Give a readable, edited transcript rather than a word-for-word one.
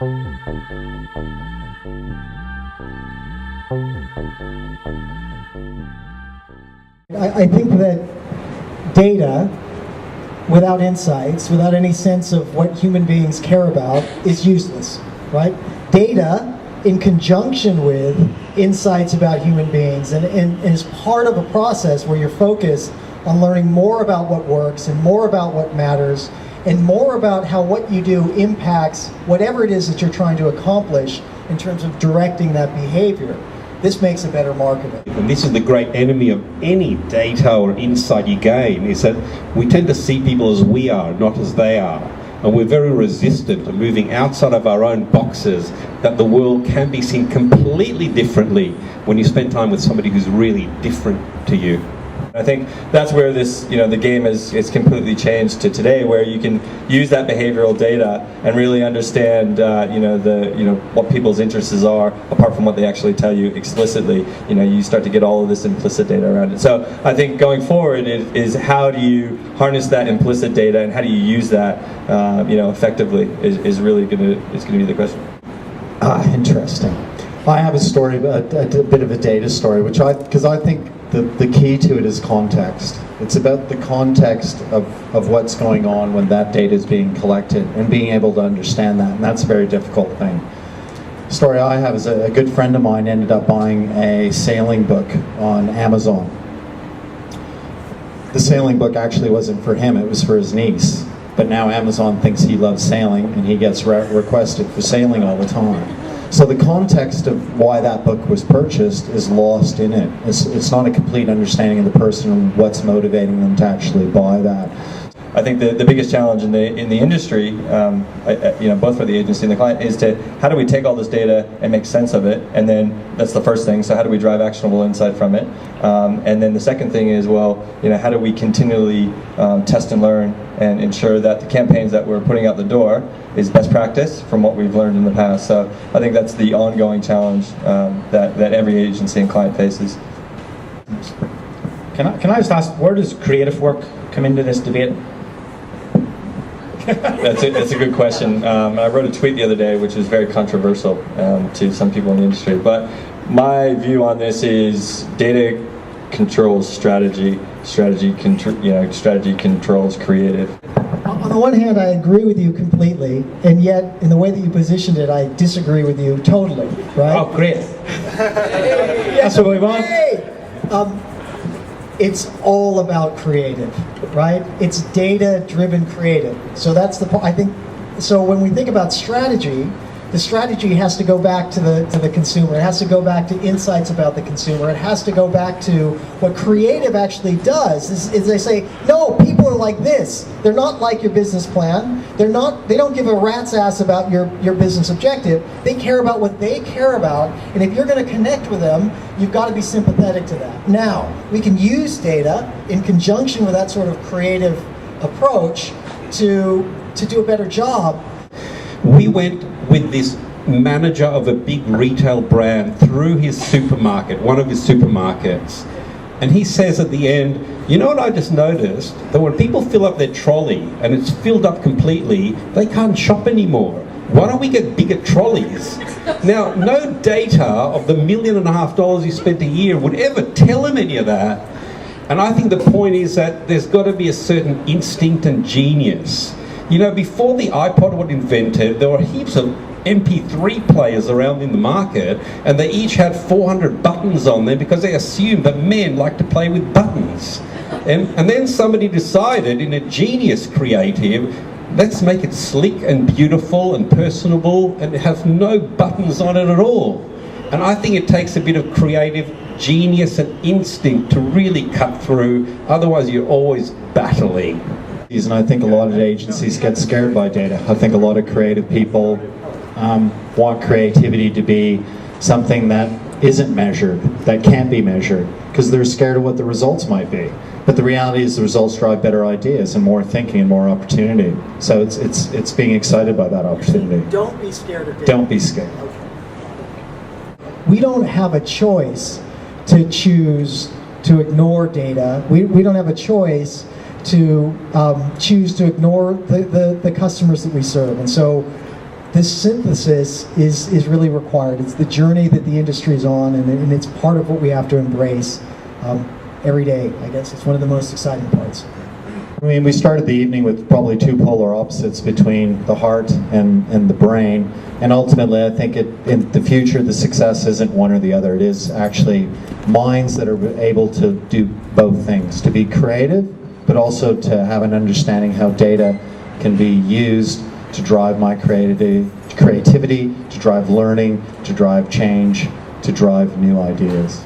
I think that data without insights, without any sense of what human beings care about, is useless, right? Data in conjunction with insights about human beings and is part of a process where you're focused on learning more about what works and more about what matters and more about how what you do impacts whatever it is that you're trying to accomplish in terms of directing that behavior. This makes a better marketer. And this is the great enemy of any data or insight you gain, is that we tend to see people as we are, not as they are. And we're very resistant to moving outside of our own boxes, that the world can be seen completely differently when you spend time with somebody who's really different to you. I think that's where this, the game is completely changed to today, where you can use that behavioral data and really understand, what people's interests are, apart from what they actually tell you explicitly. You start to get all of this implicit data around it. So I think going forward is how do you harness that implicit data and how do you use that, effectively is really going to be the question. Interesting. I have a story, a bit of a data story, because I think the key to it is context. It's about the context of what's going on when that data is being collected and being able to understand that, and that's a very difficult thing. The story I have is a good friend of mine ended up buying a sailing book on Amazon. The sailing book actually wasn't for him, it was for his niece. But now Amazon thinks he loves sailing and he gets requested for sailing all the time. So the context of why that book was purchased is lost in it. It's not a complete understanding of the person and what's motivating them to actually buy that. I think the biggest challenge in the industry, both for the agency and the client, is to how do we take all this data and make sense of it, and then that's the first thing. So how do we drive actionable insight from it? And then the second thing is, how do we continually test and learn and ensure that the campaigns that we're putting out the door is best practice from what we've learned in the past. So I think that's the ongoing challenge that every agency and client faces. Can I just ask, where does creative work come into this debate? That's a good question. I wrote a tweet the other day which is very controversial to some people in the industry. But my view on this is data controls strategy. Strategy controls creative. On the one hand, I agree with you completely, and yet in the way that you positioned it, I disagree with you totally. Right? Oh, great! That's what we want. It's all about creative, right? It's data-driven creative. So that's the point. I think. So when we think about strategy, the strategy has to go back to the consumer. It has to go back to insights about the consumer. It has to go back to what creative actually does. Is they say, no, people are like this. They're not like your business plan. They don't give a rat's ass about your business objective. They care about what they care about. And if you're going to connect with them, you've got to be sympathetic to that. Now, we can use data in conjunction with that sort of creative approach to do a better job. We went with this manager of a big retail brand through his supermarket, one of his supermarkets, and he says at the end, you know what I just noticed? That when people fill up their trolley and it's filled up completely, they can't shop anymore. Why don't we get bigger trolleys? Now, no data of the $1.5 million he spent a year would ever tell him any of that. And I think the point is that there's got to be a certain instinct and genius. Before the iPod was invented, there were heaps of MP3 players around in the market, and they each had 400 buttons on them because they assumed that men like to play with buttons. And then somebody decided, in a genius creative, let's make it sleek and beautiful and personable and have no buttons on it at all. And I think it takes a bit of creative genius and instinct to really cut through, otherwise you're always battling. And I think a lot of agencies get scared by data. I think a lot of creative people want creativity to be something that isn't measured, that can't be measured, because they're scared of what the results might be. But the reality is the results drive better ideas and more thinking and more opportunity. So it's being excited by that opportunity. Don't be scared of data. Don't be scared. Okay. We don't have a choice to choose to ignore data. We don't have a choice to choose to ignore the customers that we serve. And so this synthesis is really required. It's the journey that the industry is on, and it's part of what we have to embrace every day. I guess it's one of the most exciting parts. I mean, we started the evening with probably two polar opposites between the heart and the brain, and ultimately I think in the future the success isn't one or the other. It is actually minds that are able to do both things, to be creative, but also to have an understanding how data can be used to drive my creativity, to drive learning, to drive change, to drive new ideas.